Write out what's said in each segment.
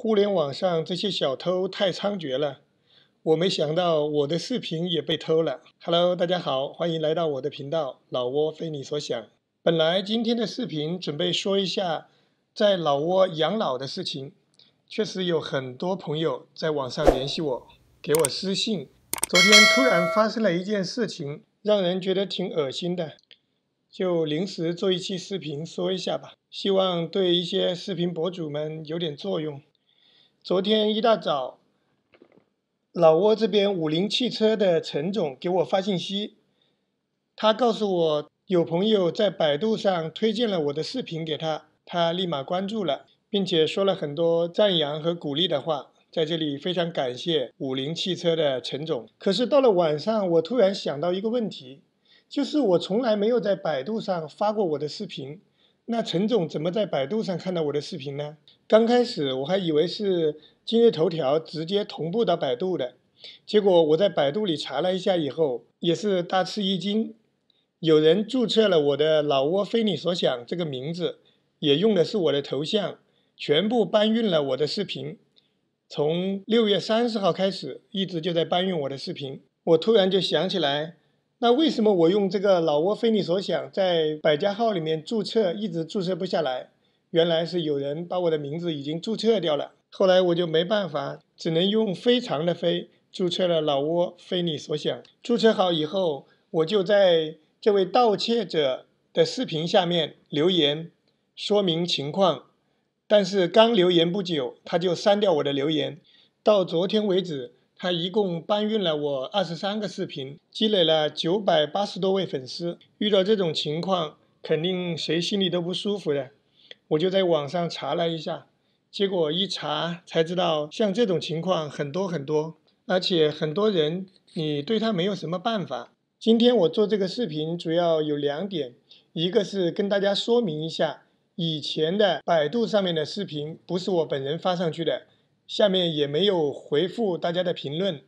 互联网上这些小偷太猖獗了，我没想到我的视频也被偷了。Hello，大家好，欢迎来到我的频道，老挝非你所想。本来今天的视频准备说一下在老挝养老的事情，确实有很多朋友在网上联系我，给我私信。昨天突然发生了一件事情，让人觉得挺恶心的，就临时做一期视频说一下吧，希望对一些视频博主们有点作用。昨天一大早，老挝这边50汽车的陈总给我发信息，他告诉我有朋友在百度上推荐了我的视频给他，他立马关注了，并且说了很多赞扬和鼓励的话。在这里非常感谢50汽车的陈总。可是到了晚上，我突然想到一个问题，就是我从来没有在百度上发过我的视频，那陈总怎么在百度上看到我的视频呢？刚开始我还以为是今日头条直接同步到百度的，结果我在百度里查了一下以后，也是大吃一惊，有人注册了我的老挝非你所想这个名字，也用的是我的头像，全部搬运了我的视频。从6月30号开始，一直就在搬运我的视频。我突然就想起来，那为什么我用这个老挝非你所想在百家号里面注册，一直注册不下来？原来是有人把我的名字已经注册掉了。后来我就没办法，只能用非常的非注册了老挝非你所想。注册好以后，我就在这位盗窃者的视频下面留言说明情况。但是刚留言不久，他就删掉我的留言。到昨天为止，他一共搬运了我23个视频，积累了980多位粉丝。遇到这种情况，肯定谁心里都不舒服的。我就在网上查了一下，结果一查才知道，像这种情况很多很多，而且很多人你对他没有什么办法。今天我做这个视频主要有2点，一个是跟大家说明一下，以前的百度上面的视频不是我本人发上去的，下面也没有回复大家的评论，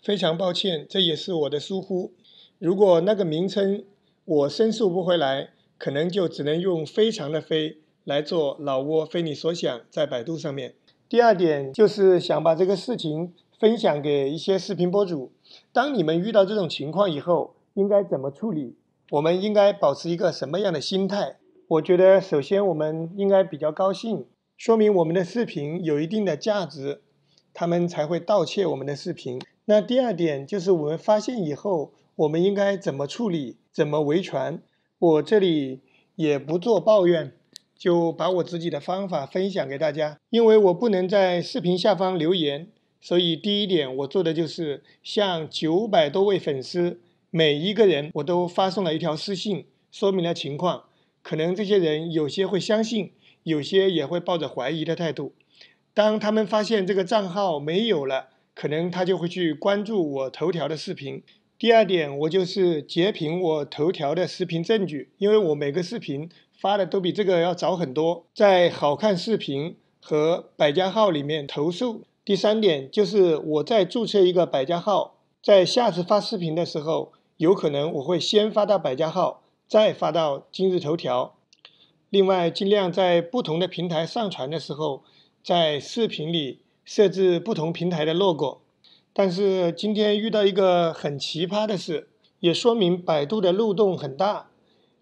非常抱歉，这也是我的疏忽。如果那个名称我申诉不回来，可能就只能用非常的非来做老挝非你所想在百度上面。第二点就是想把这个事情分享给一些视频博主，当你们遇到这种情况以后，应该怎么处理？我们应该保持一个什么样的心态？我觉得首先我们应该比较高兴，说明我们的视频有一定的价值，他们才会盗窃我们的视频。那第二点就是我们发现以后，我们应该怎么处理，怎么维权。我这里也不做抱怨，就把我自己的方法分享给大家。因为我不能在视频下方留言，所以第一点我做的就是向900多位粉丝，每一个人我都发送了一条私信，说明了情况。可能这些人有些会相信，有些也会抱着怀疑的态度。当他们发现这个账号没有了，可能他就会去关注我头条的视频。第二点，我就是截屏我头条的视频证据，因为我每个视频发的都比这个要早很多，在好看视频和百家号里面投诉。第三点就是我在注册一个百家号，在下次发视频的时候，有可能我会先发到百家号，再发到今日头条。另外，尽量在不同的平台上传的时候，在视频里设置不同平台的 logo。但是今天遇到一个很奇葩的事，也说明百度的漏洞很大。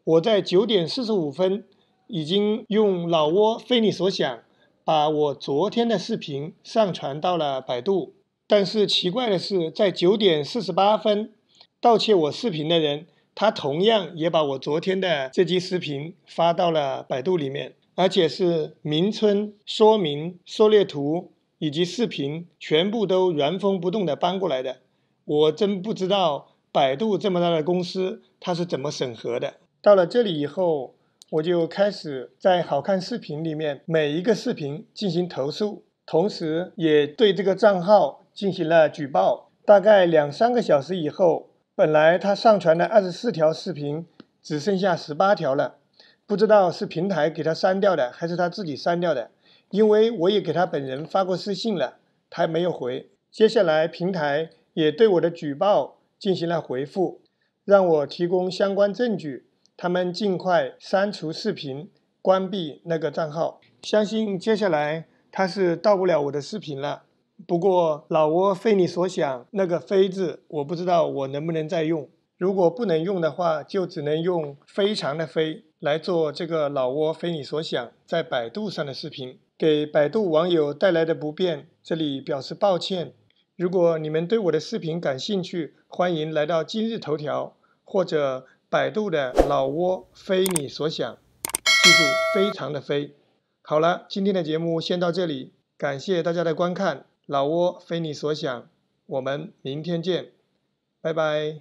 我在9点45分已经用老挝非你所想把我昨天的视频上传到了百度，但是奇怪的是，在9点48分盗窃我视频的人，他同样也把我昨天的这期视频发到了百度里面，而且是名称、说明、缩略图以及视频全部都原封不动的搬过来的。我真不知道百度这么大的公司它是怎么审核的。到了这里以后，我就开始在好看视频里面每一个视频进行投诉，同时也对这个账号进行了举报。大概2-3个小时以后，本来他上传的24条视频只剩下18条了，不知道是平台给他删掉的还是他自己删掉的，因为我也给他本人发过私信了，他没有回。接下来平台也对我的举报进行了回复，让我提供相关证据，他们尽快删除视频，关闭那个账号。相信接下来它是到不了我的视频了。不过老挝非你所想那个非字，我不知道我能不能再用。如果不能用的话，就只能用非常的非来做这个老挝非你所想在百度上的视频，给百度网友带来的不便，这里表示抱歉。如果你们对我的视频感兴趣，欢迎来到今日头条或者百度的老挝非你所想，记住非常的非。好了，今天的节目先到这里，感谢大家的观看，老挝非你所想，我们明天见，拜拜。